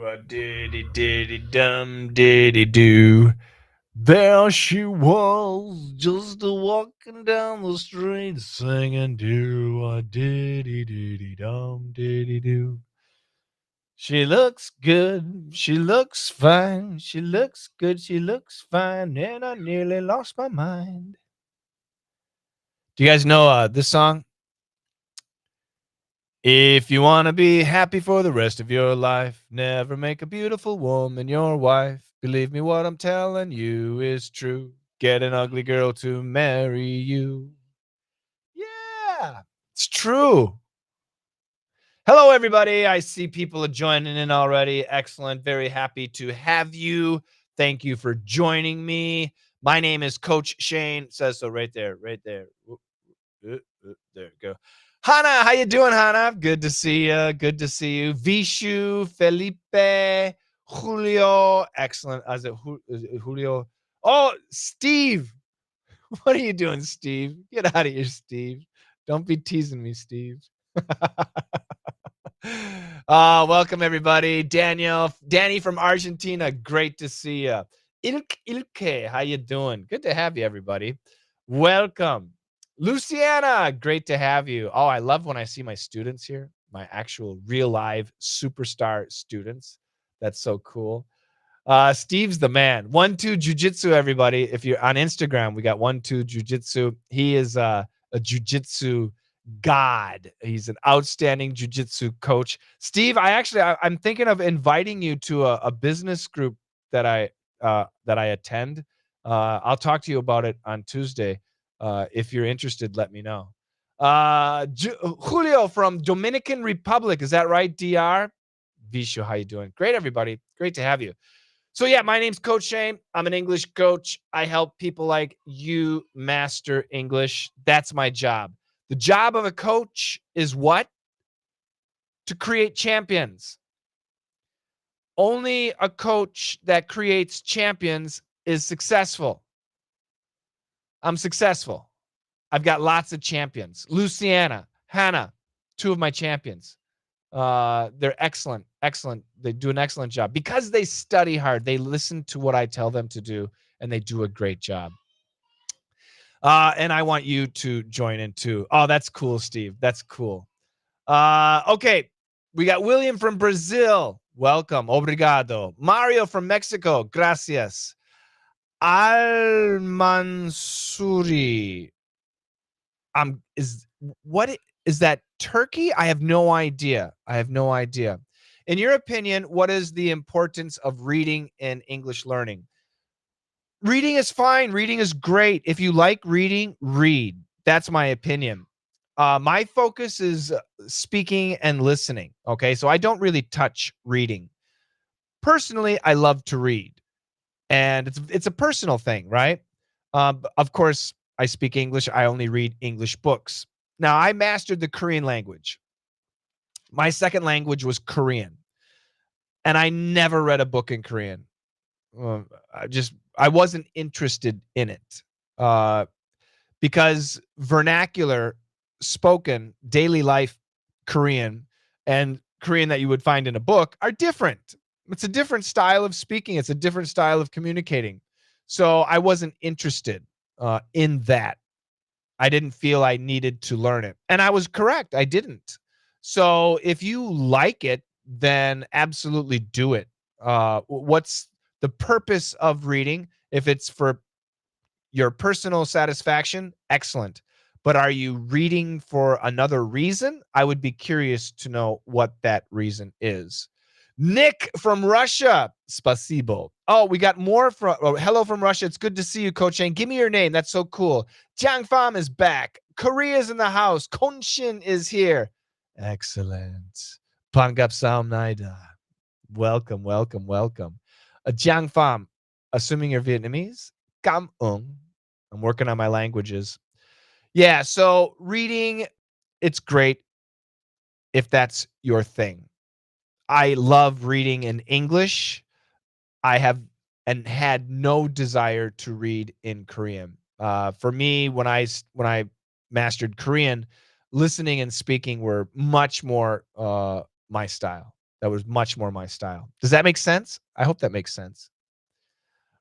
Diddy diddy dum diddy do. There she was, just a walking down the street, singing do a diddy diddy dum diddy do. She looks good, she looks fine, she looks good, she looks fine, and I nearly lost my mind. Do you guys know this song? If you want to be happy for the rest of your life, never make a beautiful woman your wife. Believe me, what I'm telling you is true. Get an ugly girl to marry you. Yeah, it's true. Hello, everybody. I see people are joining in already. Excellent. Very happy to have you. Thank you for joining me. My name is Coach Shane. It says so right there, right there. There you go. Hannah, how you doing, Hannah? Good to see you. Good to see you. Vishu, Felipe, Julio. Excellent. Is it Julio? Oh, Steve. What are you doing, Steve? Get out of here, Steve. Don't be teasing me, Steve. Welcome everybody. Danny from Argentina. Great to see you. Ilke, how you doing? Good to have you, everybody. Welcome. Luciana, great to have you. Oh, I love when I see my students here, my actual real live superstar students. That's so cool. Steve's the man. 1-2 Jiu-Jitsu, everybody. If you're on Instagram, we got 1-2 Jiu-Jitsu. He is a Jiu-Jitsu god. He's an outstanding Jiu-Jitsu coach. Steve, I'm thinking of inviting you to a business group that I attend. I'll talk to you about it on Tuesday. If you're interested, let me know. Julio from Dominican Republic. Is that right, DR? Vishu, how you doing? Great, everybody. Great to have you. So yeah, my name's Coach Shane. I'm an English coach. I help people like you master English. That's my job. The job of a coach is what? To create champions. Only a coach that creates champions is successful. I'm successful. I've got lots of champions. Luciana, Hannah, two of my champions. They're excellent. They do an excellent job because they study hard. They listen to what I tell them to do, and they do a great job. And I want you to join in too. Oh, that's cool, Steve. That's cool. Okay, we got William from Brazil. Welcome. Obrigado. Mario from Mexico. Gracias. Al Mansuri. Is that Turkey? I have no idea. In your opinion, what is the importance of reading in English learning? Reading is fine. Reading is great. If you like reading, read. That's my opinion. My focus is speaking and listening. Okay, so I don't really touch reading. Personally, I love to read, and it's a personal thing, right? Of course, I speak English. I only read English books. Now, I mastered the Korean language. My second language was Korean, and I never read a book in Korean. I wasn't interested in it because vernacular, spoken, daily life Korean and Korean that you would find in a book are different. It's a different style of speaking. It's a different style of communicating. So I wasn't interested in that. I didn't feel I needed to learn it. And I was correct. I didn't. So if you like it, then absolutely do it. What's the purpose of reading? If it's for your personal satisfaction, excellent. But are you reading for another reason? I would be curious to know what that reason is. Nick from Russia. Spasibo. Oh, we got more from, hello from Russia. It's good to see you, Coach Shane. Give me your name. That's so cool. Jiang Pham is back. Korea's in the house. Konshin is here. Excellent. Pangapsaumnaida. Welcome. Jiang Pham, assuming you're Vietnamese. Kam ung. I'm working on my languages. Yeah, so reading, it's great if that's your thing. I love reading in English. I have and had no desire to read in Korean. For me, when I mastered Korean, listening and speaking were much more my style. That was much more my style. Does that make sense? I hope that makes sense.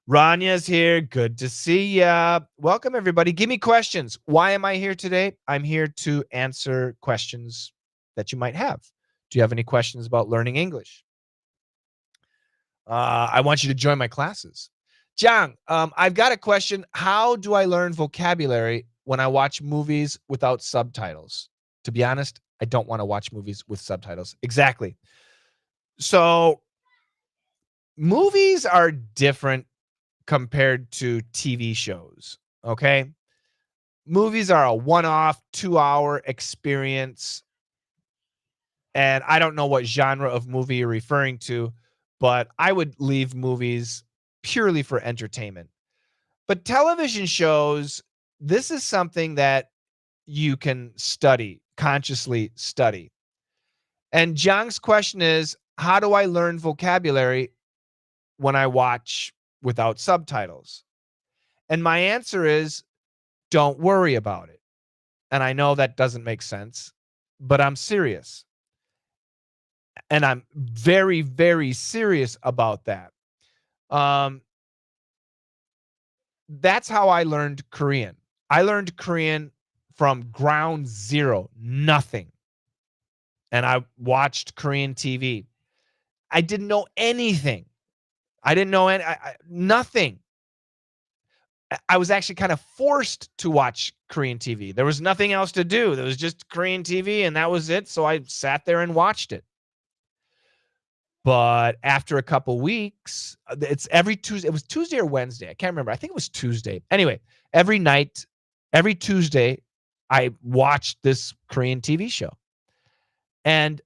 Ranya's here. Good to see ya. Welcome, everybody. Give me questions. Why am I here today? I'm here to answer questions that you might have. Do you have any questions about learning English? I want you to join my classes. Jiang, I've got a question. How do I learn vocabulary when I watch movies without subtitles? To be honest, I don't want to watch movies with subtitles. Exactly. So movies are different compared to TV shows, okay? Movies are a one-off 2-hour experience, and I don't know what genre of movie you're referring to, but I would leave movies purely for entertainment. But television shows, this is something that you can study, consciously study. And Jiang's question is, how do I learn vocabulary when I watch without subtitles? And my answer is, don't worry about it. And I know that doesn't make sense, but I'm serious. And I'm very, very serious about that. That's how I learned Korean. I learned Korean from ground zero, nothing. And I watched Korean TV. I didn't know anything. I didn't know nothing. I was actually kind of forced to watch Korean TV. There was nothing else to do. There was just Korean TV, and that was it. So I sat there and watched it. But after a couple weeks, it's every Tuesday. It was Tuesday or Wednesday. I can't remember. I think it was Tuesday. Anyway, every night, every Tuesday, I watched this Korean TV show. And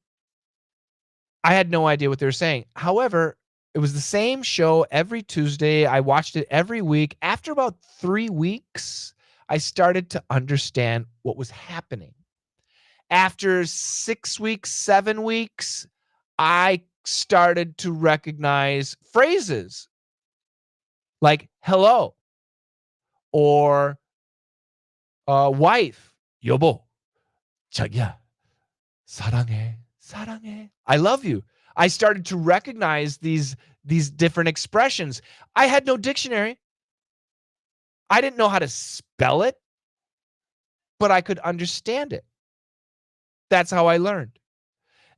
I had no idea what they were saying. However, it was the same show every Tuesday. I watched it every week. After about 3 weeks, I started to understand what was happening. After 6 weeks, 7 weeks, I started to recognize phrases like hello or wife, 여보, 자기야, 사랑해, 사랑해. I love you. I started to recognize these different expressions. I had no dictionary. I didn't know how to spell it, but I could understand it. That's how I learned.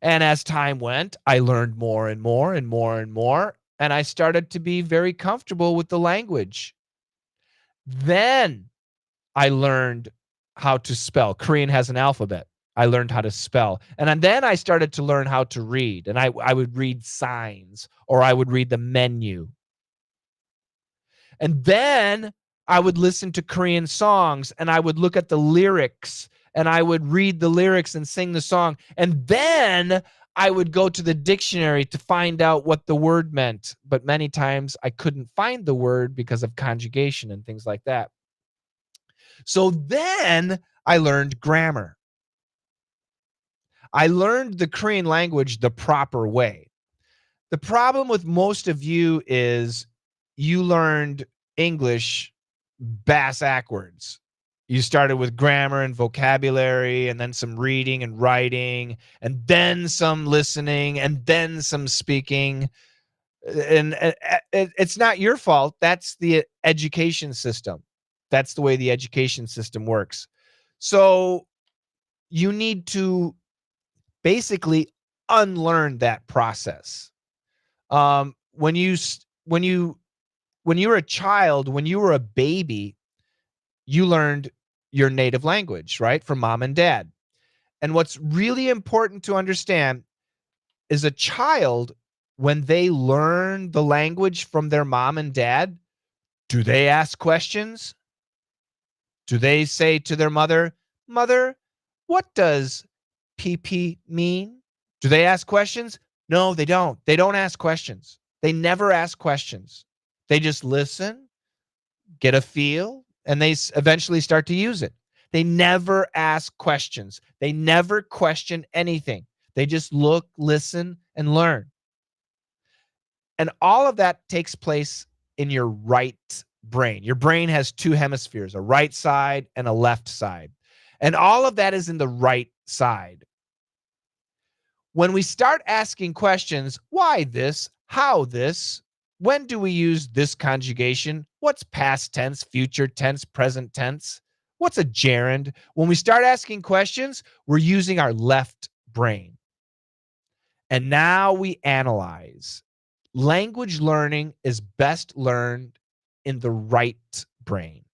And as time went, I learned more and more and more and more, and I started to be very comfortable with the language. Then I learned how to spell. Korean has an alphabet. I learned how to spell. And then I started to learn how to read. And I would read signs, or I would read the menu. And then I would listen to Korean songs, and I would look at the lyrics, and I would read the lyrics and sing the song. And then I would go to the dictionary to find out what the word meant. But many times I couldn't find the word because of conjugation and things like that. So then I learned grammar. I learned the Korean language the proper way. The problem with most of you is you learned English bass-ackwards. You started with grammar and vocabulary, and then some reading and writing, and then some listening, and then some speaking. And it's not your fault. That's the education system. That's the way the education system works. So you need to basically unlearn that process. When you were a child, when you were a baby, you learned your native language, right? From mom and dad. And what's really important to understand is a child, when they learn the language from their mom and dad, do they ask questions? Do they say to their mother, "Mother, what does PP mean?" Do they ask questions? No, they don't. They don't ask questions. They never ask questions. They just listen, get a feel, and they eventually start to use it. They never ask questions. They never question anything. They just look, listen, and learn. And all of that takes place in your right brain. Your brain has two hemispheres, a right side and a left side. And all of that is in the right side. When we start asking questions, why this? How this? When do we use this conjugation? What's past tense, future tense, present tense? What's a gerund? When we start asking questions, we're using our left brain. And now we analyze. Language learning is best learned in the right brain.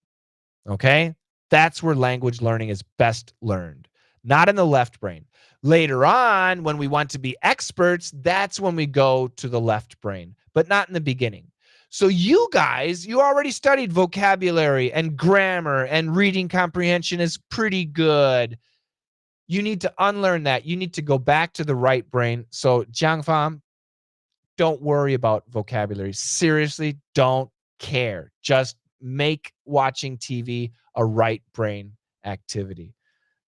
Okay? That's where language learning is best learned, not in the left brain. Later on, when we want to be experts, that's when we go to the left brain, but not in the beginning. So you guys, you already studied vocabulary and grammar, and reading comprehension is pretty good. You need to unlearn that. You need to go back to the right brain. So Jiang Fan, don't worry about vocabulary. Seriously, don't care. Just make watching TV a right brain activity.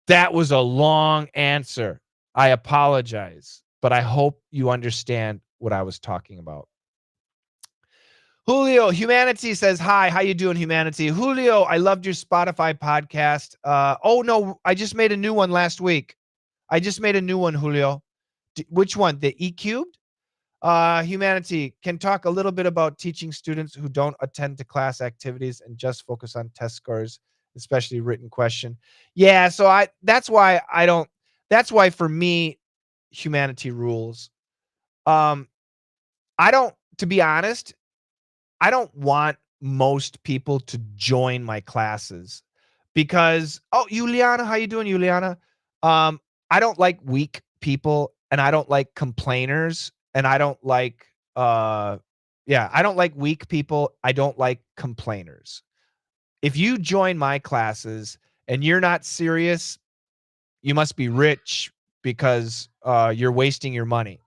That was a long answer. I apologize, but I hope you understand what I was talking about. Julio, Humanity says, hi, how you doing, Humanity? Julio, I loved your Spotify podcast. Oh, no, I just made a new one last week. I just made a new one, Julio. Which one? The E cubed? Humanity can talk a little bit about teaching students who don't attend to class activities and just focus on test scores, especially written question. Yeah, so that's why for me, humanity rules. To be honest, I don't want most people to join my classes because, oh, Juliana, how you doing, Juliana? I don't like weak people, and I don't like complainers, and I don't like I don't like weak people. I don't like complainers. If you join my classes and you're not serious, you must be rich because you're wasting your money.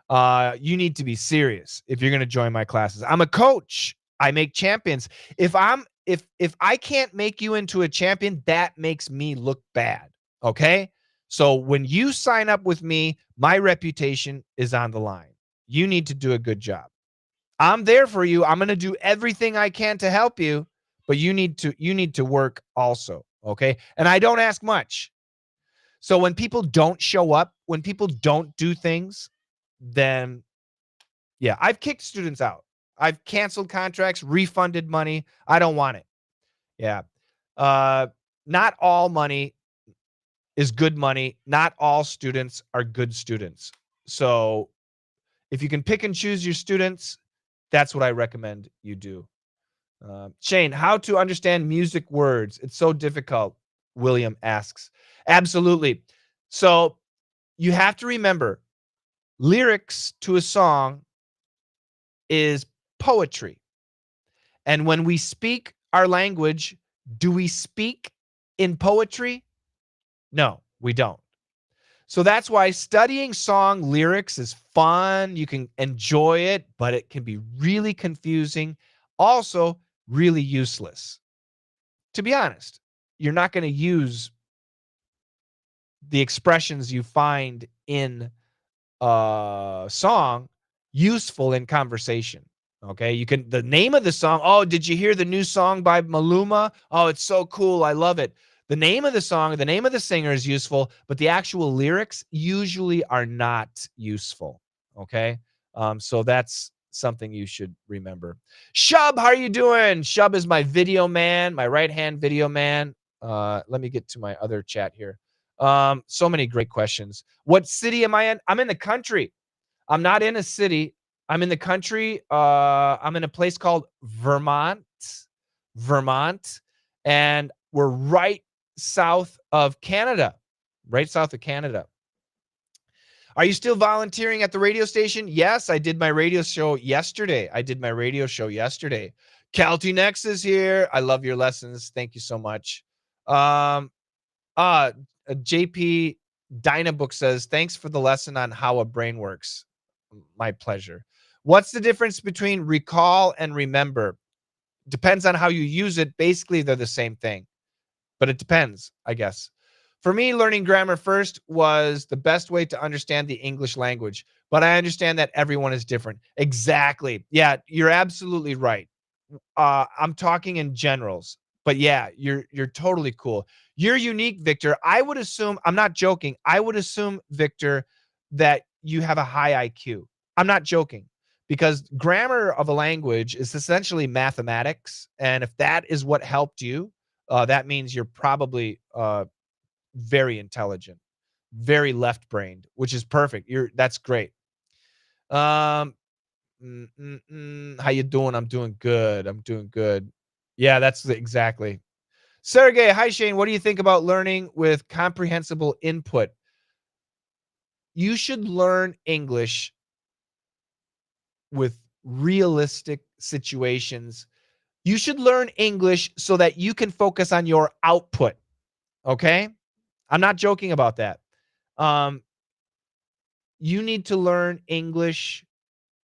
You need to be serious if you're going to join my classes. I'm a coach. I make champions. If I can't make you into a champion, that makes me look bad. Okay? So when you sign up with me, my reputation is on the line. You need to do a good job. I'm there for you. I'm going to do everything I can to help you, but you need to work also, okay? And I don't ask much. So when people don't show up, when people don't do things, then yeah, I've kicked students out. I've canceled contracts, refunded money. I don't want it. Yeah. Not all money is good money. Not all students are good students. So if you can pick and choose your students, that's what I recommend you do. Shane, how to understand music words? It's so difficult, William asks. Absolutely. So you have to remember, lyrics to a song is poetry. And when we speak our language, do we speak in poetry? No, we don't. So that's why studying song lyrics is fun. You can enjoy it, but it can be really confusing. Also, really useless. To be honest, you're not going to use the expressions you find in a song useful in conversation. Okay, you can, the name of the song, oh, did you hear the new song by Maluma? Oh, it's so cool. I love it. The name of the song, the name of the singer is useful, but the actual lyrics usually are not useful. Okay, so that's something you should remember. Shub, how are you doing? Shub is my video man, my right-hand video man. Let me get to my other chat here. So many great questions. What city am I in? I'm in the country. I'm not in a city. I'm in the country. I'm in a place called Vermont, and we're right south of Canada, right south of Canada. Are you still volunteering at the radio station? Yes, I did my radio show yesterday. Calty Next is here. I love your lessons. Thank you so much. JP Dynabook says, thanks for the lesson on how a brain works. My pleasure. What's the difference between recall and remember? Depends on how you use it. Basically, they're the same thing, but it depends, I guess. For me, learning grammar first was the best way to understand the English language, but I understand that everyone is different. Exactly. Yeah, you're absolutely right. I'm talking in generals, but yeah, you're totally cool. You're unique, Victor. I would assume, I'm not joking, I would assume, Victor, that you have a high IQ. I'm not joking, because grammar of a language is essentially mathematics, and if that is what helped you, that means you're probably very intelligent, very left-brained, which is perfect. That's great. Um, how you doing? I'm doing good. I'm doing good. Yeah, exactly. Sergey, hi Shane. What do you think about learning with comprehensible input? You should learn English with realistic situations. You should learn English so that you can focus on your output. Okay? I'm not joking about that. Um, you need to learn English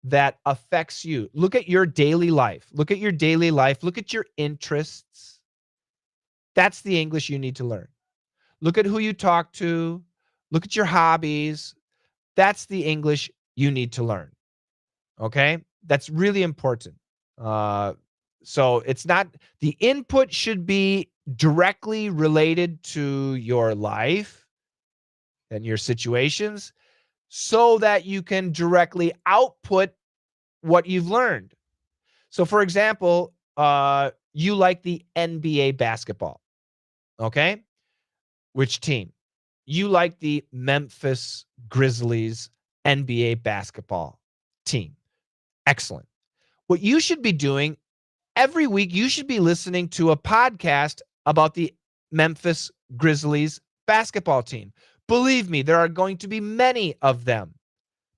that affects you. Look at your daily life. Look at your daily life. Look at your interests. That's the English you need to learn. Look at who you talk to. Look at your hobbies. That's the English you need to learn. Okay? That's really important. Uh, so it's not, the input should be directly related to your life and your situations so that you can directly output what you've learned. So, for example, you like the NBA basketball. Okay? Which team? You like the Memphis Grizzlies NBA basketball team. Excellent. What you should be doing every week, you should be listening to a podcast about the Memphis Grizzlies basketball team. Believe me, there are going to be many of them.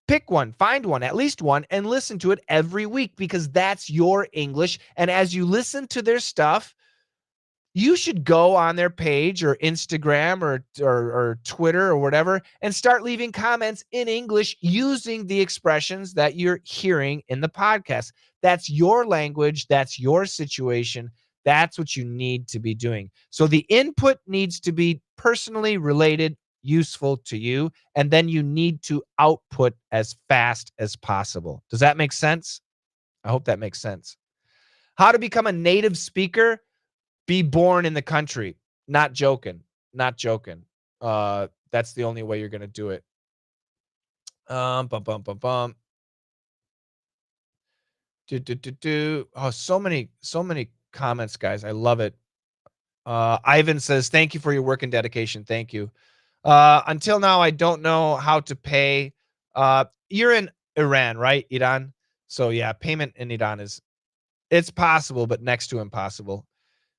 Pick one, find one, at least one, and listen to it every week, because that's your English. And as you listen to their stuff, you should go on their page or Instagram or Twitter or whatever and start leaving comments in English using the expressions that you're hearing in the podcast. That's your language. That's your situation. That's what you need to be doing. So the input needs to be personally related, useful to you, and then you need to output as fast as possible. Does that make sense? I hope that makes sense. How to become a native speaker? Be born in the country. Not joking. Not joking. That's the only way you're gonna do it. Bum bum bum bum. Oh, so many comments, guys. I love it. Ivan says, "Thank you for your work and dedication. Thank you. Until now, I don't know how to pay." You're in Iran, right? Iran. So yeah, payment in Iran it's possible, but next to impossible.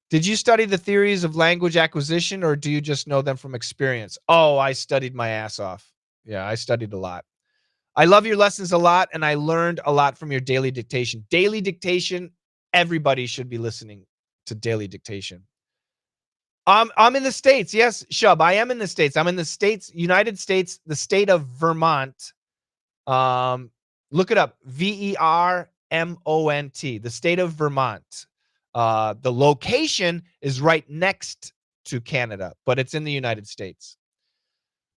Did you study the theories of language acquisition, or do you just know them from experience? Oh, I studied my ass off. Yeah, I studied a lot. I love your lessons a lot, and I learned a lot from your daily dictation. Daily dictation, everybody should be listening to daily dictation. I'm in the States. Yes, Shub, I am in the States. I'm in the States, United States, the state of Vermont. Look it up. Vermont, the state of Vermont. The location is right next to Canada, but it's in the United States.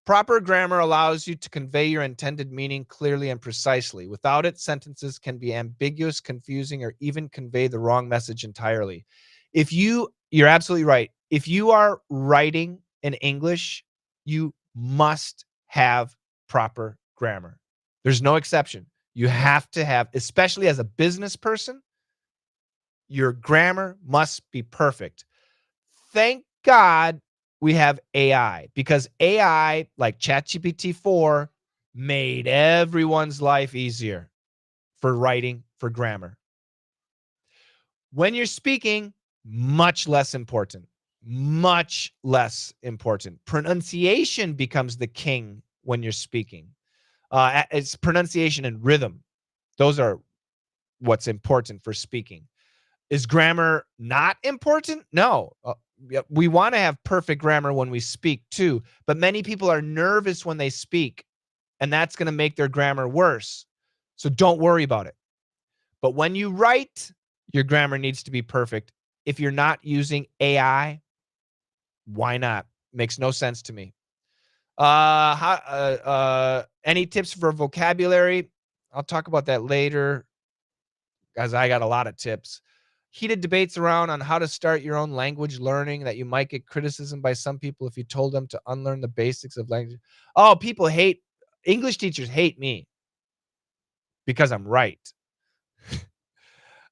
Proper grammar allows you to convey your intended meaning clearly and precisely. Without it, sentences can be ambiguous, confusing, or even convey the wrong message entirely. You're absolutely right. If you are writing in English, you must have proper grammar. There's no exception. You have to have, especially as a business person, your grammar must be perfect. Thank God we have AI, because AI, like ChatGPT 4, made everyone's life easier for writing, for grammar. When you're speaking, much less important. Much less important. Pronunciation becomes the king when you're speaking. It's pronunciation and rhythm. Those are what's important for speaking. Is grammar not important? No. We want to have perfect grammar when we speak too, but many people are nervous when they speak, and that's going to make their grammar worse. So don't worry about it. But when you write, your grammar needs to be perfect. If you're not using AI, why not? Makes no sense to me. Any tips for vocabulary? I'll talk about that later, as I got a lot of tips. Heated debates around on how to start your own language learning, that you might get criticism by some people if you told them to unlearn the basics of language. Oh, people hate English teachers hate me because I'm right.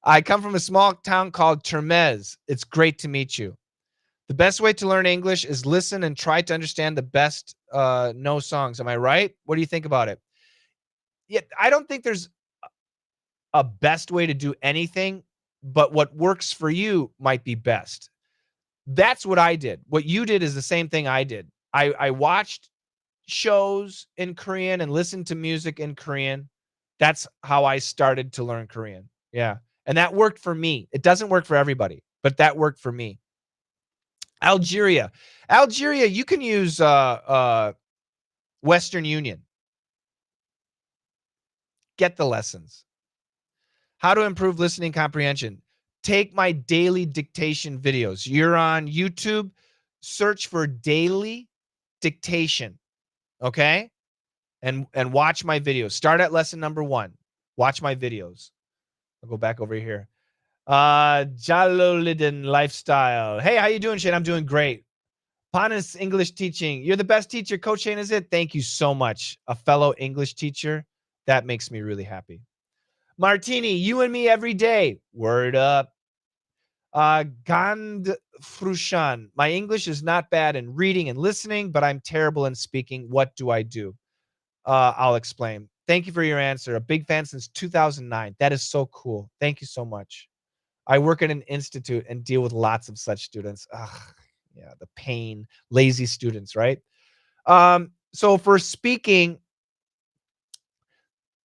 I come from a small town called Termez. It's great to meet you. The best way to learn English is listen and try to understand the best no songs. Am I right? What do you think about it? Yeah, I don't think there's a best way to do anything, but what works for you might be best. That's what I did. What you did is the same thing I did. I watched shows in Korean and listened to music in Korean. That's how I started to learn Korean. Yeah. And that worked for me. It doesn't work for everybody, but that worked for me. Algeria. Algeria, you can use Western Union. Get the lessons. How to improve listening comprehension. Take my daily dictation videos. You're on YouTube, search for daily dictation, okay? And watch my videos. Start at lesson number 1. Watch my videos. I'll go back over here. Jalolidin Lifestyle. Hey, how you doing, Shane? I'm doing great. Panis English Teaching. You're the best teacher, Coach Shane, is it? Thank you so much. A fellow English teacher. That makes me really happy. Martini, you and me every day. Word up. Gand Frushan. My English is not bad in reading and listening, but I'm terrible in speaking. What do I do? I'll explain. Thank you for your answer. A big fan since 2009. That is so cool. Thank you so much. I work at an institute and deal with lots of such students. Ugh, yeah, the pain, lazy students, right? So for speaking,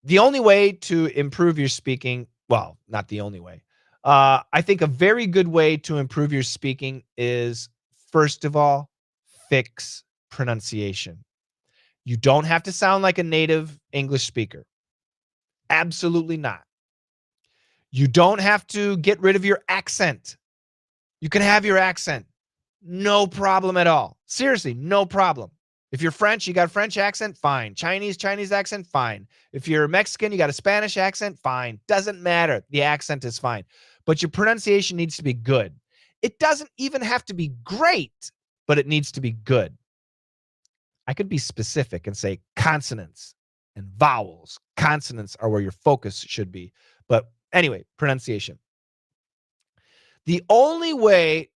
the only way to improve your speaking, well, not the only way. I think a very good way to improve your speaking is, first of all, fix pronunciation. You don't have to sound like a native English speaker. Absolutely not. You don't have to get rid of your accent. You can have your accent. No problem at all. Seriously, no problem. If you're French, you got a French accent, fine. Chinese accent, fine. If you're Mexican, you got a Spanish accent, fine. Doesn't matter. The accent is fine. But your pronunciation needs to be good. It doesn't even have to be great, but it needs to be good. I could be specific and say consonants and vowels. Consonants are where your focus should be. But anyway, pronunciation. The only way,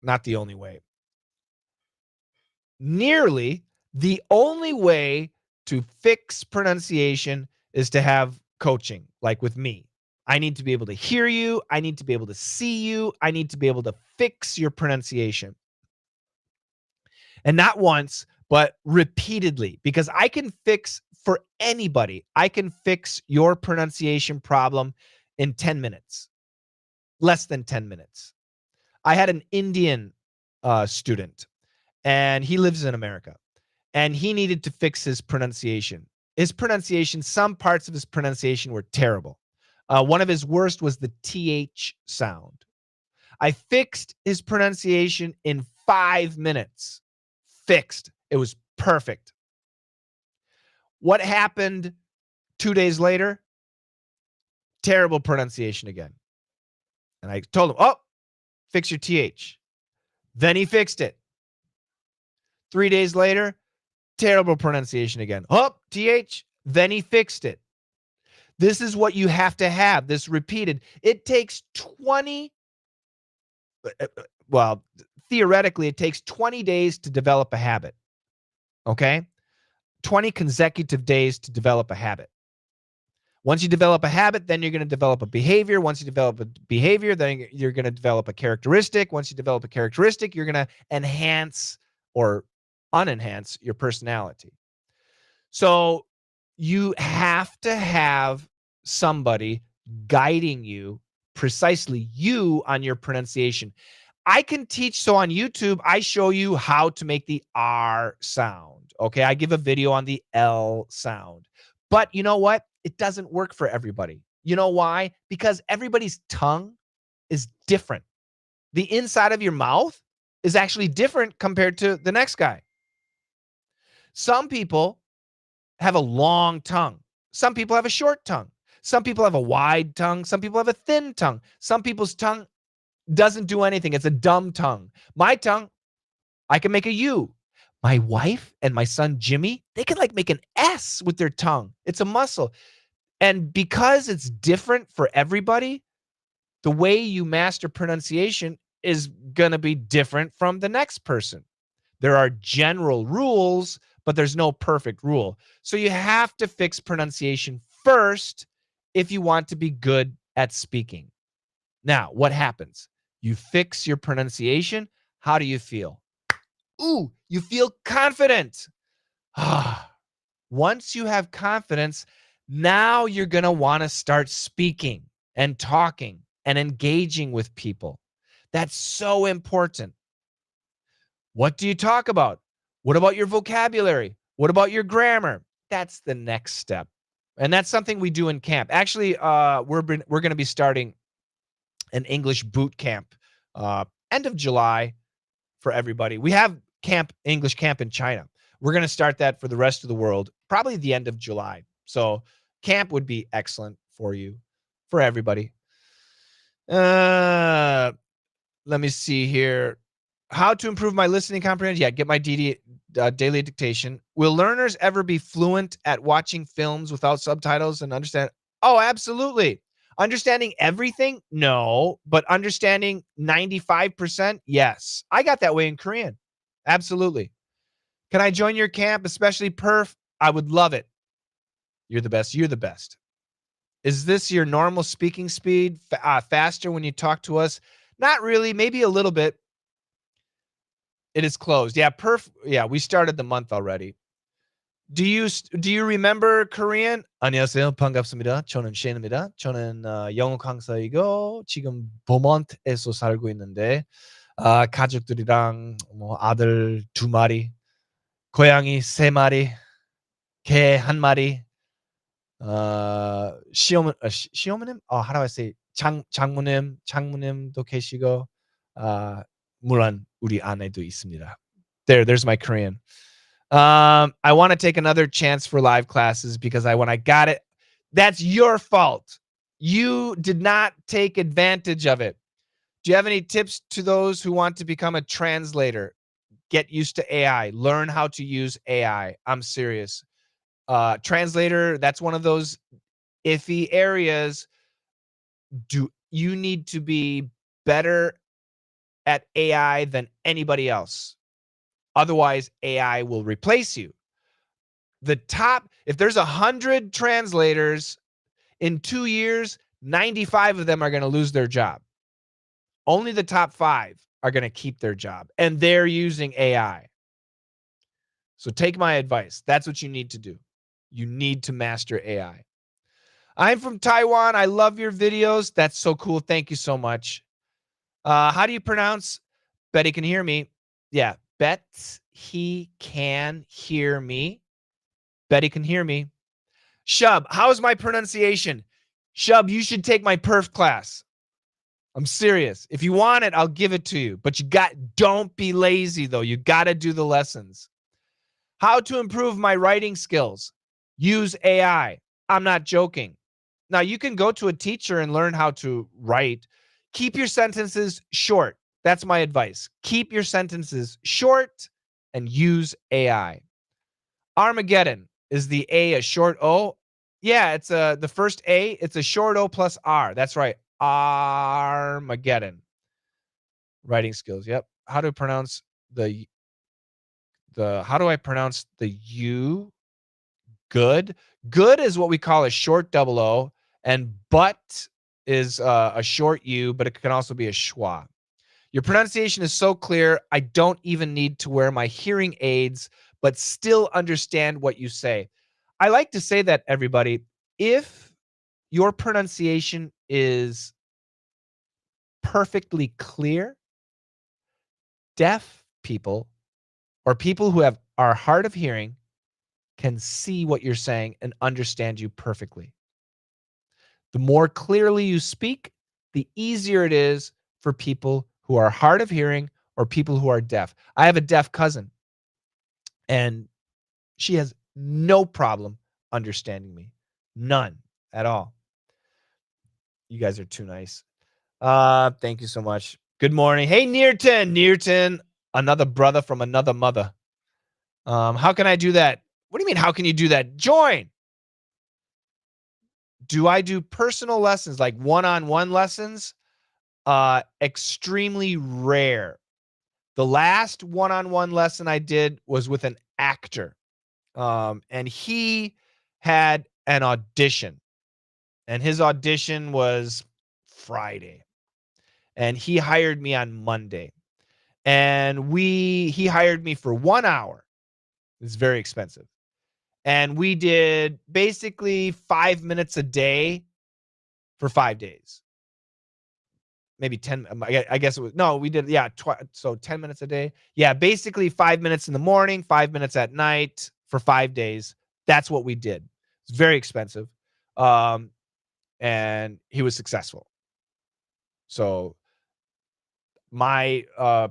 not the only way, nearly the only way to fix pronunciation is to have coaching, like with me. I need to be able to hear you. I need to be able to see you. I need to be able to fix your pronunciation. And not once, but repeatedly, because I can fix for anybody. I can fix your pronunciation problem in 10 minutes, less than 10 minutes. I had an Indian student, and he lives in America, and he needed to fix his pronunciation. Some parts of his pronunciation were terrible. One of his worst was the TH sound. I fixed his pronunciation in 5 minutes. Fixed. It was perfect. What happened 2 days later? Terrible pronunciation again. And I told him, oh, fix your TH. Then he fixed it. 3 days later, terrible pronunciation again. Oh, TH. Then he fixed it. This is what you have to have, this repeated. It takes 20, well, theoretically, it takes 20 days to develop a habit. Okay? 20 consecutive days to develop a habit. Once you develop a habit, then you're going to develop a behavior. Once you develop a behavior, then you're going to develop a characteristic. Once you develop a characteristic, you're going to enhance or unenhance your personality. So you have to have somebody guiding you, precisely you, on your pronunciation. I can teach. So on YouTube, I show you how to make the R sound. Okay. I give a video on the L sound. But you know what? It doesn't work for everybody. You know why? Because everybody's tongue is different. The inside of your mouth is actually different compared to the next guy. Some people have a long tongue. Some people have a short tongue. Some people have a wide tongue. Some people have a thin tongue. Some people's tongue doesn't do anything. It's a dumb tongue. My tongue, I can make a U. My wife and my son Jimmy, they can like make an S with their tongue. It's a muscle. And because it's different for everybody, the way you master pronunciation is going to be different from the next person. There are general rules, but there's no perfect rule. So you have to fix pronunciation first if you want to be good at speaking. Now, what happens? You fix your pronunciation. How do you feel? Ooh, you feel confident. Once you have confidence, now you're going to want to start speaking and talking and engaging with people. That's so important. What do you talk about? What about your vocabulary? What about your grammar? That's the next step. And that's something we do in camp. Actually, we're going to be starting an English boot camp end of July for everybody. We have English camp in China. We're going to start that for the rest of the world, probably the end of July. So camp would be excellent for you, for everybody. Let me see here. How to improve my listening comprehension? Yeah, get my daily dictation. Will learners ever be fluent at watching films without subtitles and understand? Oh, absolutely. Understanding everything? No, but understanding 95%? Yes. I got that way in Korean. Absolutely. Can I join your camp, especially Perf? I would love it. You're the best. You're the best. Is this your normal speaking speed? Faster when you talk to us? Not really. Maybe a little bit. It is closed. Yeah, Yeah, we started the month already. Do you remember Korean? 안녕하세요. 반갑습니다. 저는 셰인입니다. 저는 영어 강사이고 지금 버몬트에서 살고 있는데 가족들이랑 뭐 아들 2마리, 고양이 3마리, 개 1마리, 시어머님? How do I say? 장모님도 계시고 물론 우리 아내도 있습니다. There's my Korean. I want to take another chance for live classes because when I got it, that's your fault. You did not take advantage of it. Do you have any tips to those who want to become a translator? Get used to AI. Learn how to use AI. I'm serious. Translator, that's one of those iffy areas. You need to be better at AI than anybody else. Otherwise, AI will replace you. If there's 100 translators in 2 years, 95 of them are going to lose their job. Only the top 5 are going to keep their job, and they're using AI. So take my advice. That's what you need to do. You need to master AI. I'm from Taiwan. I love your videos. That's so cool. Thank you so much. How do you pronounce Betty can hear me? Yeah, he can hear me. Betty can hear me. Shub, how's my pronunciation? Shub, you should take my perf class. I'm serious. If you want it, I'll give it to you. But don't be lazy though. You got to do the lessons. How to improve my writing skills? Use AI. I'm not joking. Now, you can go to a teacher and learn how to write. Keep your sentences short. That's my advice. Keep your sentences short and use AI. Armageddon. Is the A short O? Yeah, it's the first A. It's a short O plus R. That's right. Armageddon. Writing skills. Yep. How do I pronounce the U? Good. Good is what we call a short double O, and but is a short U, but it can also be a schwa. Your pronunciation is so clear, I don't even need to wear my hearing aids, but still understand what you say. I like to say that, everybody, if your pronunciation is perfectly clear, deaf people or people who are hard of hearing can see what you're saying and understand you perfectly. The more clearly you speak, the easier it is for people who are hard of hearing or people who are deaf. I have a deaf cousin, and she has no problem understanding me. None at all. You guys are too nice. Thank you so much. Good morning. Hey, Nearton, another brother from another mother. How can I do that? What do you mean, how can you do that? Join. Do I do personal lessons, like one-on-one lessons? Extremely rare. The last one-on-one lesson I did was with an actor. And he had an audition, and his audition was Friday, and he hired me on Monday. And he hired me for 1 hour. It's very expensive. And we did basically 5 minutes a day for 5 days. Maybe 10, I guess it was, no, we did, yeah, so 10 minutes a day. Yeah, basically 5 minutes in the morning, 5 minutes at night for 5 days. That's what we did. It's very expensive. Um, and he was successful. So my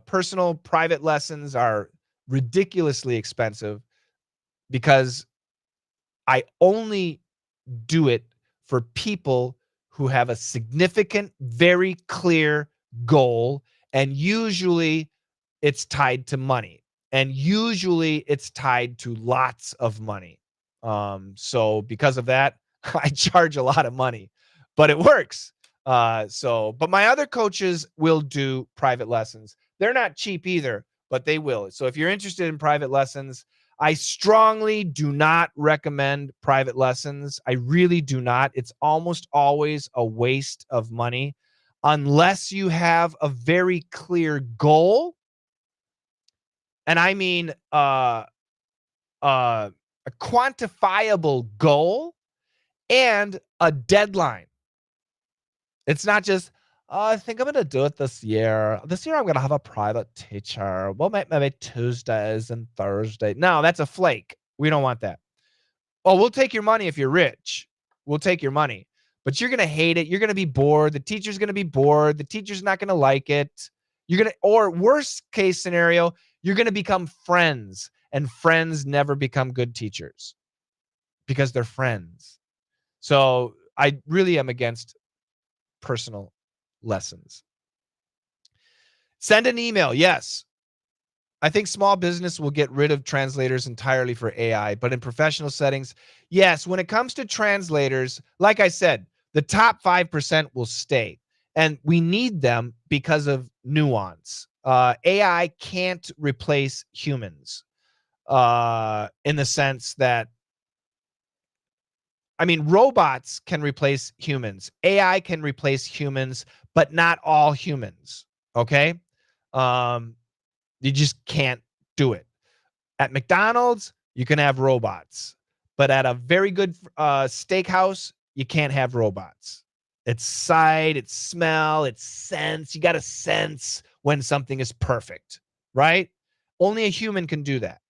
personal private lessons are ridiculously expensive because I only do it for people who have a significant, very clear goal. And usually it's tied to money. And usually it's tied to lots of money. So because of that, I charge a lot of money, but it works. But my other coaches will do private lessons. They're not cheap either, but they will. So if you're interested in private lessons, I strongly do not recommend private lessons. I really do not. It's almost always a waste of money unless you have a very clear goal. And I mean a quantifiable goal and a deadline. It's not just, "Oh, I think I'm gonna do it this year. This year I'm gonna have a private teacher. We'll make maybe Tuesdays and Thursday." No, that's a flake. We don't want that. Oh, we'll take your money if you're rich. We'll take your money. But you're gonna hate it. You're gonna be bored. The teacher's gonna be bored. The teacher's not gonna like it. Or worst case scenario, you're gonna become friends. And friends never become good teachers because they're friends. So I really am against personal lessons. Send an email. Yes. I think small business will get rid of translators entirely for AI, but in professional settings, yes, when it comes to translators, like I said, the top 5% will stay. And we need them because of nuance. AI can't replace humans in the sense that, I mean, robots can replace humans. AI can replace humans, but not all humans. Okay. Um, you just can't do it. At McDonald's, you can have robots, but at a very good steakhouse, you can't have robots. It's sight, it's smell, it's sense. You got to sense when something is perfect, right? Only a human can do that.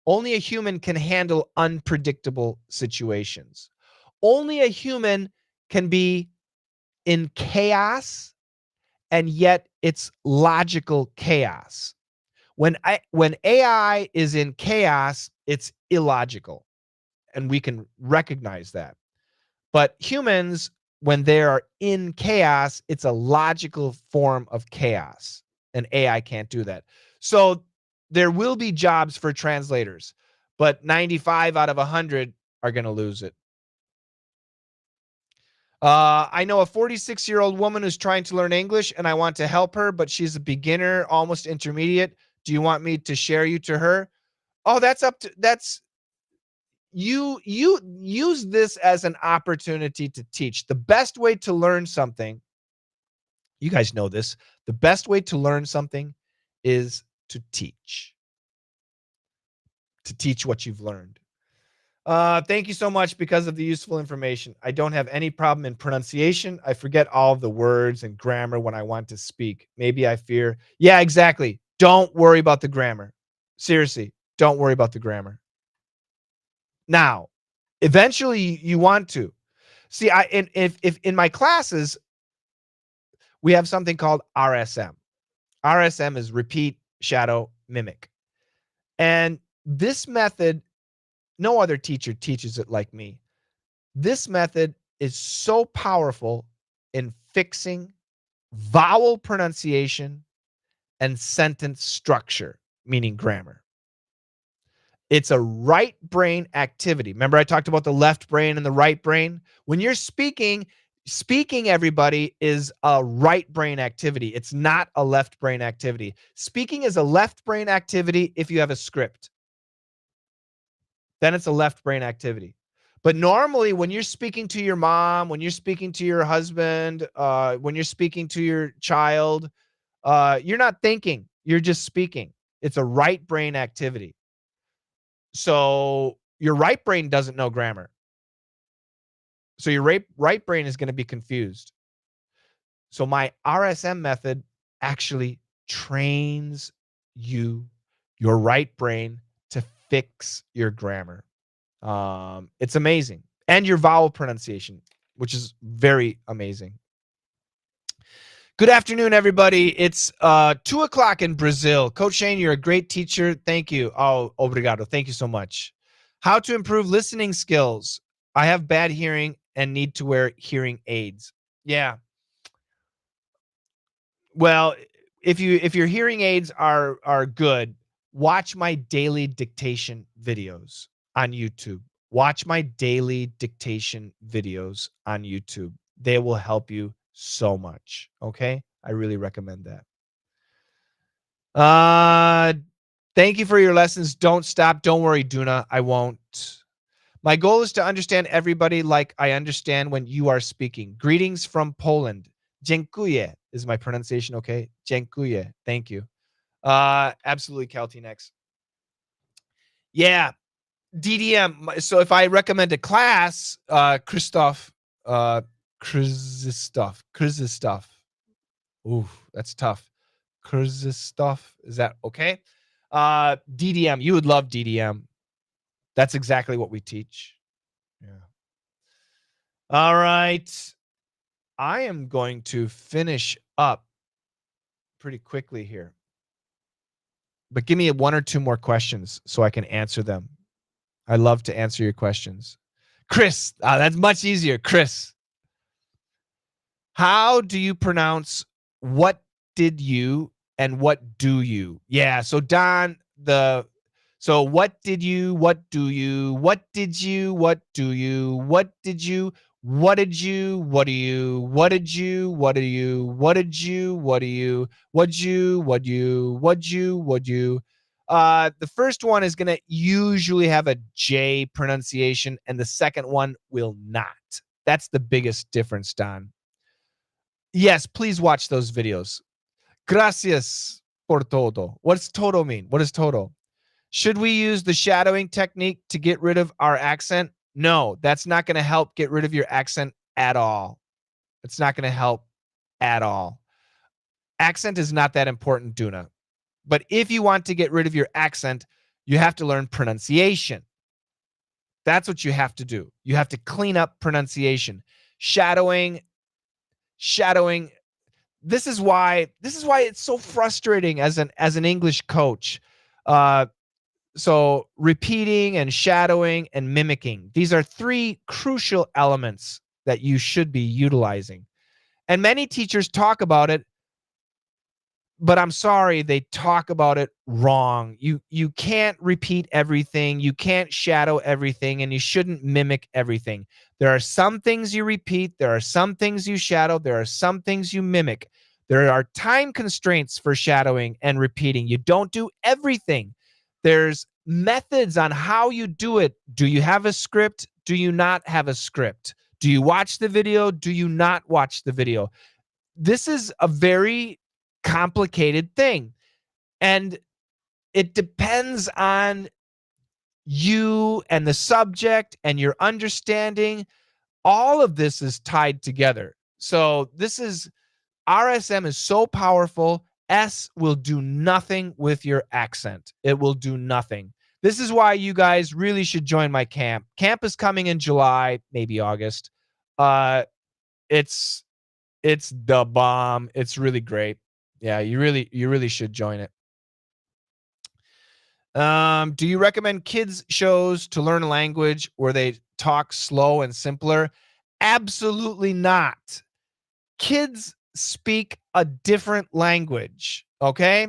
Only a human can handle unpredictable situations. Only a human can be in chaos, and yet it's logical chaos. When AI is in chaos, it's illogical, and we can recognize that. But humans, when they are in chaos, it's a logical form of chaos, and AI can't do that. So there will be jobs for translators, but 95 out of 100 are going to lose it. I know a 46-year-old woman who's trying to learn English, and I want to help her, but she's a beginner, almost intermediate. Do you want me to share you to her? Oh, that's you use this as an opportunity to teach. The best way to learn something, you guys know this, the best way to learn something is to teach what you've learned. Thank you so much because of the useful information. I don't have any problem in pronunciation. I forget all of the words and grammar when I want to speak. Maybe I fear. Yeah, exactly. Don't worry about the grammar. Seriously, don't worry about the grammar. Now, eventually you want to. See, if in my classes, we have something called RSM. RSM is repeat, shadow, mimic. And this method, no other teacher teaches it like me. This method is so powerful in fixing vowel pronunciation and sentence structure, meaning grammar. It's a right brain activity. Remember I talked about the left brain and the right brain? When you're speaking, everybody, is a right brain activity. It's not a left brain activity. Speaking is a left brain activity if you have a script. Then it's a left brain activity. But normally when you're speaking to your mom, when you're speaking to your husband, when you're speaking to your child, you're not thinking, you're just speaking. It's a right brain activity. So your right brain doesn't know grammar. So your right brain is going to be confused. So my RSM method actually trains your right brain, to fix your grammar. It's amazing. And your vowel pronunciation, which is very amazing. Good afternoon, everybody. It's 2:00 in Brazil. Coach Shane, you're a great teacher. Thank you. Oh, obrigado. Thank you so much. How to improve listening skills. I have bad hearing and need to wear hearing aids. Yeah. Well, if your hearing aids are good, watch my daily dictation videos on YouTube. Watch my daily dictation videos on YouTube. They will help you so much. Okay? I really recommend that. Thank you for your lessons. Don't stop. Don't worry, Duna. I won't. My goal is to understand everybody like I understand when you are speaking. Greetings from Poland. Dziękuję is my pronunciation, okay? Dziękuję. Thank you. Absolutely, Caltinex. Yeah, DDM. So if I recommend a class, Christoph, Krzysztof. Ooh, that's tough. Krzysztof, is that okay? DDM, you would love DDM. That's exactly what we teach. Yeah. All right. I am going to finish up pretty quickly here. But give me one or two more questions so I can answer them. I love to answer your questions. Chris, that's much easier. Chris, how do you pronounce what did you and what do you? Yeah, so Don, so what did you, what do you, what did you, what do you, what did you, what did you, what do you, what did you, what do you, what did you, what do you, what you, what you, what you, what you. The first one is going to usually have a J pronunciation, and the second one will not. That's the biggest difference, Don. Yes, please watch those videos. Gracias por todo. What's todo mean? What is todo? Should we use the shadowing technique to get rid of our accent? No, that's not going to help get rid of your accent at all. It's not going to help at all. Accent is not that important, Duna. But if you want to get rid of your accent, you have to learn pronunciation. That's what you have to do. You have to clean up pronunciation. Shadowing. This is why it's so frustrating as an English coach. So repeating and shadowing and mimicking, these are three crucial elements that you should be utilizing. And many teachers talk about it, but I'm sorry, they talk about it wrong. You can't repeat everything, you can't shadow everything, and you shouldn't mimic everything. There are some things you repeat, there are some things you shadow, there are some things you mimic. There are time constraints for shadowing and repeating. You don't do everything. There's methods on how you do it. Do you have a script? Do you not have a script? Do you watch the video? Do you not watch the video? This is a very complicated thing. And it depends on you and the subject and your understanding. All of this is tied together. So this is RSM is so powerful. S will do nothing with your accent. It will do nothing. This is why you guys really should join my camp. Camp is coming in July, maybe August. It's the bomb. It's really great. Yeah, you really should join it. Do you recommend kids shows to learn a language where they talk slow and simpler? Absolutely not. Kids speak a different language, okay?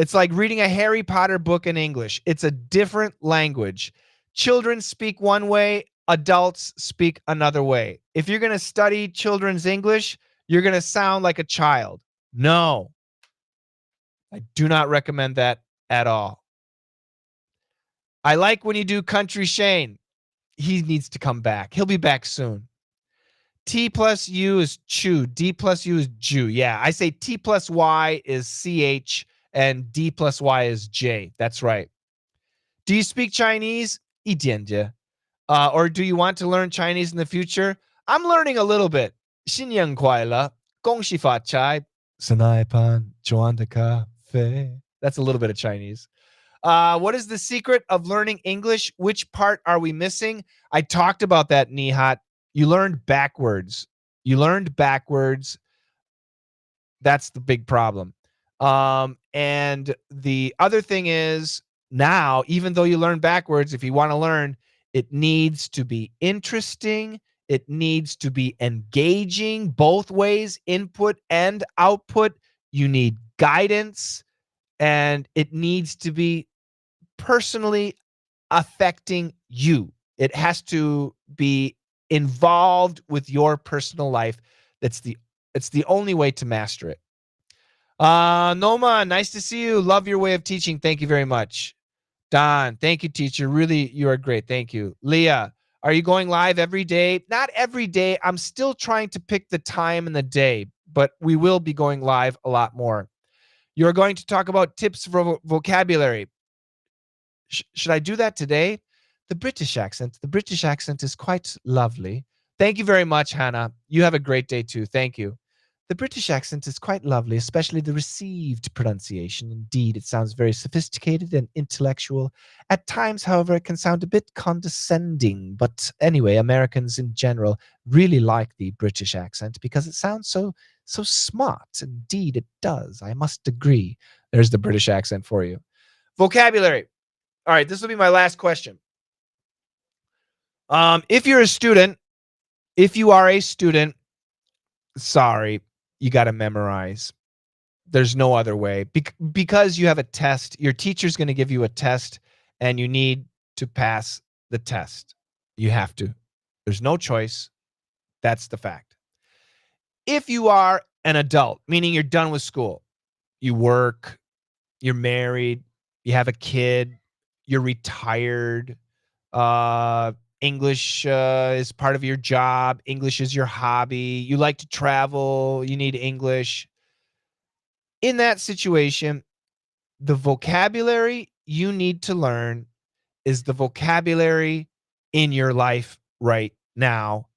It's like reading a Harry Potter book in English. It's a different language. Children speak one way, adults speak another way. If you're going to study children's English, you're going to sound like a child. No, I do not recommend that at all. I like when you do Country Shane. He needs to come back. He'll be back soon. T plus U is chew. D plus U is Jew. Yeah, I say T plus Y is CH and D plus Y is J. That's right. Do you speak Chinese? 一点点. Or do you want to learn Chinese in the future? I'm learning a little bit. 新年快乐,恭喜发财,生来pan,赚的咖啡. That's a little bit of Chinese. What is the secret of learning English? Which part are we missing? I talked about that, Nihat. You learned backwards. That's the big problem. And the other thing is now, even though you learn backwards, if you want to learn, it needs to be interesting. It needs to be engaging both ways, input and output. You need guidance, and it needs to be personally affecting you. It has to be involved with your personal life. It's the only way to master it. Noma, nice to see you. Love your way of teaching. Thank you very much. Don, thank you, teacher. Really, you are great. Thank you. Leah, are you going live every day? Not every day. I'm still trying to pick the time and the day, but we will be going live a lot more. You're going to talk about tips for vocabulary. Should I do that today? The British accent. The British accent is quite lovely. Thank you very much, Hannah. You have a great day too. Thank you. The British accent is quite lovely, especially the received pronunciation. Indeed, it sounds very sophisticated and intellectual. At times, however, it can sound a bit condescending. But anyway, Americans in general really like the British accent because it sounds so smart. Indeed, it does. I must agree. There's the British accent for you. Vocabulary. All right, this will be my last question. If you are a student, sorry, you got to memorize. There's no other way. Because you have a test, your teacher's going to give you a test, and you need to pass the test. You have to. There's no choice. That's the fact. If you are an adult, meaning you're done with school, you work, you're married, you have a kid, you're retired, English is part of your job, English is your hobby, you like to travel, you need English. In that situation, the vocabulary you need to learn is the vocabulary in your life right now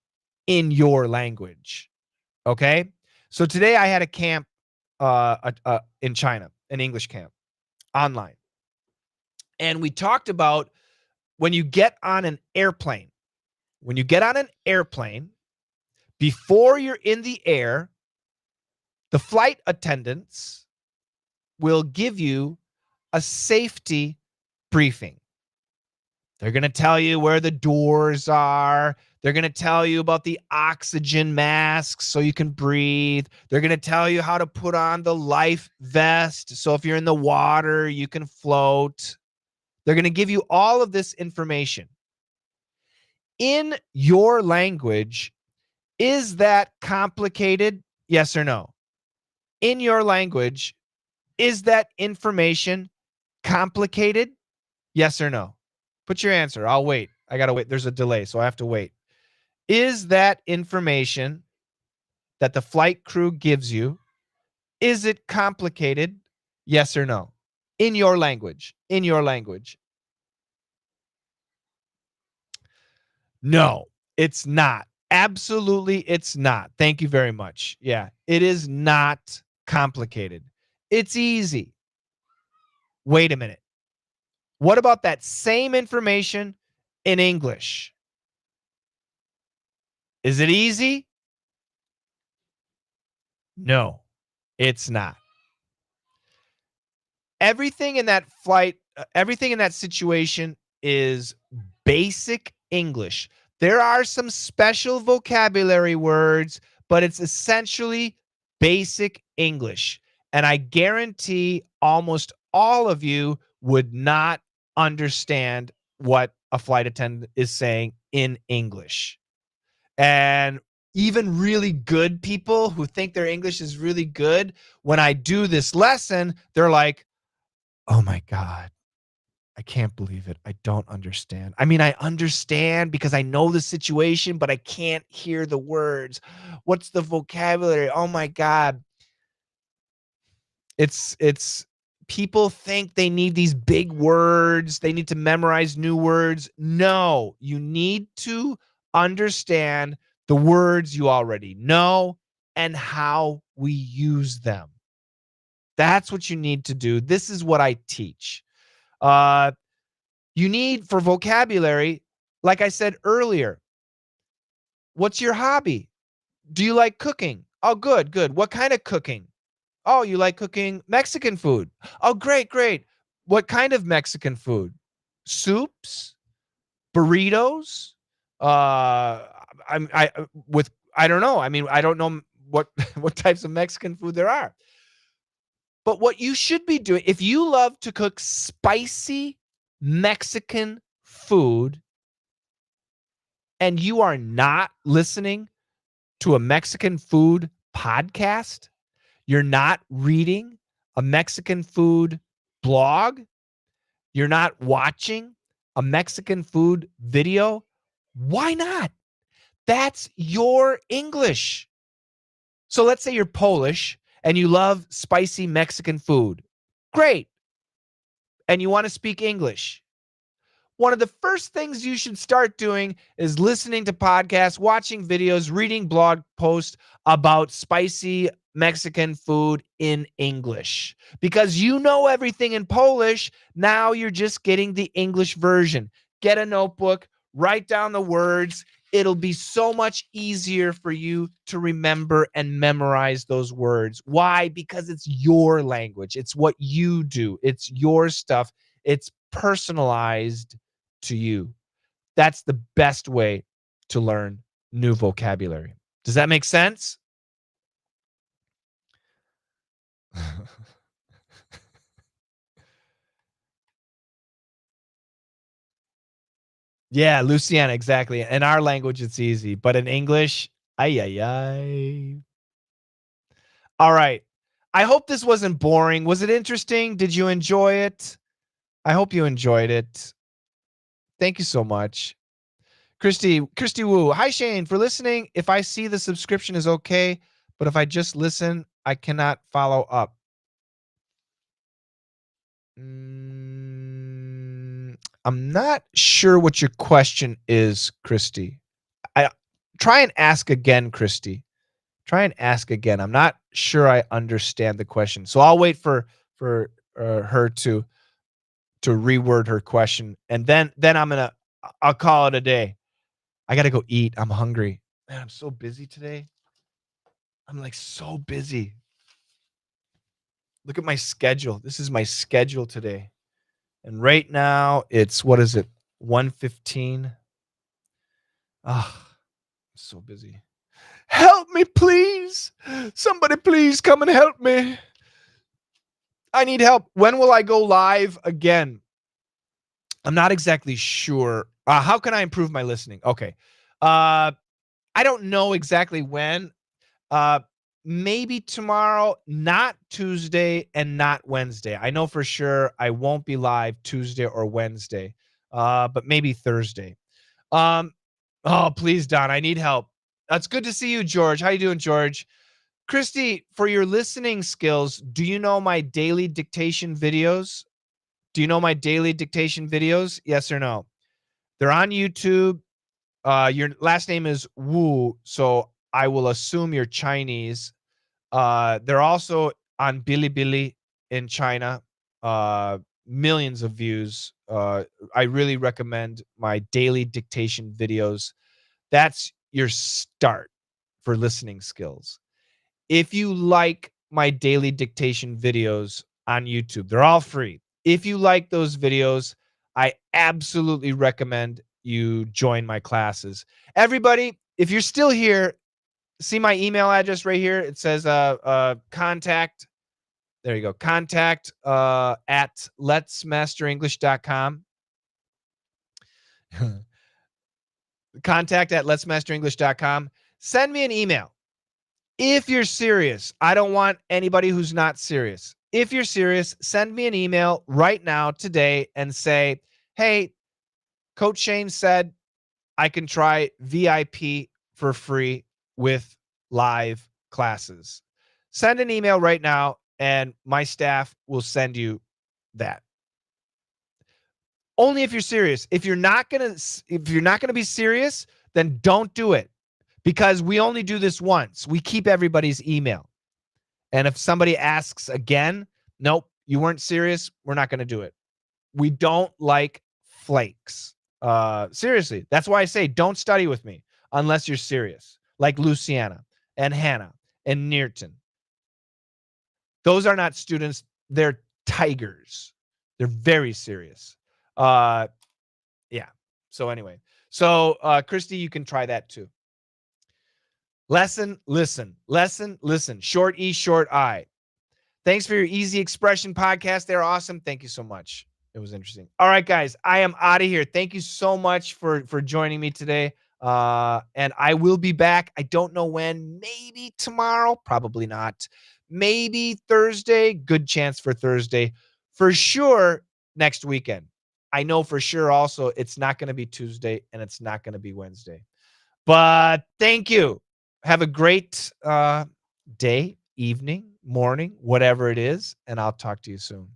in your language. Okay? So today I had a camp in China, an English camp online. And we talked about when you get on an airplane, before you're in the air, the flight attendants will give you a safety briefing. They're going to tell you where the doors are. They're going to tell you about the oxygen masks so you can breathe. They're going to tell you how to put on the life vest so if you're in the water, you can float. They're going to give you all of this information. In your language, is that complicated? Yes or no? In your language, is that information complicated? Yes or no? Put your answer. I'll wait. I got to wait. There's a delay, so I have to wait. Is that information that the flight crew gives you, is it complicated? Yes or no? In your language. No, it's not. Absolutely, it's not. Thank you very much. Yeah, it is not complicated. It's easy. Wait a minute. What about that same information in English? Is it easy? No, it's not. Everything in that situation is basic English. There are some special vocabulary words, but it's essentially basic English. And I guarantee almost all of you would not understand what a flight attendant is saying in English. And even really good people who think their English is really good, when I do this lesson, they're like, oh my God, I can't believe it. I don't understand. I mean, I understand because I know the situation, but I can't hear the words. What's the vocabulary? Oh my God. It's people think they need these big words. They need to memorize new words. No, you need to understand the words you already know and how we use them. That's what you need to do. This is what I teach. You need for vocabulary, like I said earlier, what's your hobby? Do you like cooking? Oh, good, good. What kind of cooking? Oh, you like cooking Mexican food. Oh, great, great. What kind of Mexican food? Soups, burritos. With I don't know. I mean, I don't know what what types of Mexican food there are. But what you should be doing, if you love to cook spicy Mexican food and you are not listening to a Mexican food podcast, you're not reading a Mexican food blog, you're not watching a Mexican food video, why not? That's your English. So let's say you're Polish and you love spicy Mexican food. Great. And you want to speak English. One of the first things you should start doing is listening to podcasts, watching videos, reading blog posts about spicy Mexican food in English. Because you know everything in Polish, now you're just getting the English version. Get a notebook, write down the words. It'll be so much easier for you to remember and memorize those words. Why? Because it's your language. It's what you do. It's your stuff. It's personalized to you. That's the best way to learn new vocabulary. Does that make sense? Yeah, Luciana, exactly. In our language, it's easy, but in English, ay, ay, ay. All right. I hope this wasn't boring. Was it interesting? Did you enjoy it? I hope you enjoyed it. Thank you so much. Christy Wu. Hi, Shane, for listening. If I see the subscription is okay, but if I just listen, I cannot follow up. I'm not sure what your question is, Christy. I try and ask again, Christy. Try and ask again. I'm not sure I understand the question, so I'll wait for her to reword her question, and then I'll call it a day. I gotta go eat. I'm hungry. Man, I'm so busy today. I'm like so busy. Look at my schedule. This is my schedule today. And right now it's what is it? 1:15. Ah, I'm so busy. Help me, please. Somebody please come and help me. I need help. When will I go live again? I'm not exactly sure. How can I improve my listening? Okay. I don't know exactly when. Uh, Maybe tomorrow, not Tuesday and not Wednesday. I know for sure I won't be live Tuesday or Wednesday, but maybe Thursday. Um, oh, please, Don, I need help. That's good to see you, George. How you doing, George? Christy, for your listening skills, do you know my daily dictation videos? Do you know my daily dictation videos? Yes or no? They're on YouTube. Your last name is Wu, so I will assume you're Chinese. They're also on Bilibili in China. Millions of views. I really recommend my daily dictation videos. That's your start for listening skills. If you like my daily dictation videos on YouTube, they're all free. If you like those videos, I absolutely recommend you join my classes. Everybody, if you're still here, see my email address right here. It says contact There you go. Contact at letsmasterenglish.com. Contact at letsmasterenglish.com. Send me an email. If you're serious, I don't want anybody who's not serious. If you're serious, send me an email right now today and say, hey, Coach Shane said I can try VIP for free with live classes. Send an email right now and my staff will send you that. Only if you're serious. If you're not going to be serious, then don't do it, because we only do this once. We keep everybody's email. And if somebody asks again, nope, you weren't serious, we're not going to do it. We don't like flakes. Seriously. That's why I say don't study with me unless you're serious. Like Luciana and Hannah and Nearton. Those are not students. They're tigers. They're very serious. Yeah. So anyway. So Christy, you can try that too. Lesson, listen. Lesson, listen. Short E, short I. Thanks for your Easy Expression podcast. They're awesome. Thank you so much. It was interesting. All right, guys, I am out of here. Thank you so much for joining me today. And I will be back. I don't know when. Maybe tomorrow. Probably not. Maybe Thursday. Good chance for Thursday. For sure next weekend. I know for sure also it's not going to be Tuesday and it's not going to be Wednesday. But thank you. Have a great day, evening, morning, whatever it is, and I'll talk to you soon.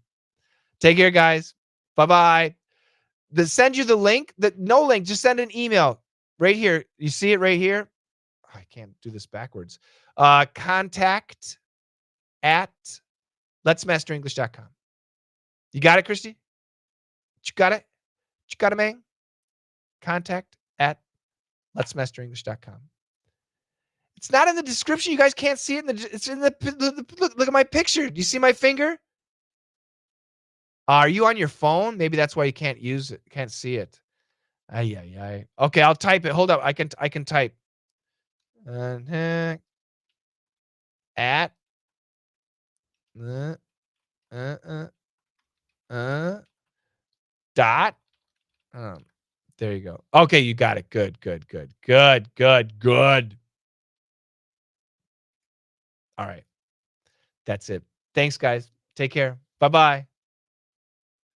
Take care, guys. Bye-bye. Send you the link. No link, just send an email right here. You see it right here? I can't do this backwards. Contact at letsmasterenglish.com. You got it, Christy? You got it? You got it, man? Contact at letsmasterenglish.com. It's not in the description. You guys can't see it. It's in the look at my picture. Do you see my finger? Are you on your phone? Maybe that's why you can't use it. Can't see it. Ay, ay, ay. Okay, I'll type it. Hold up. I can type. At uh, uh, dot. There you go. Okay, you got it. Good, good, good, good, good, good. All right. That's it. Thanks, guys. Take care. Bye-bye.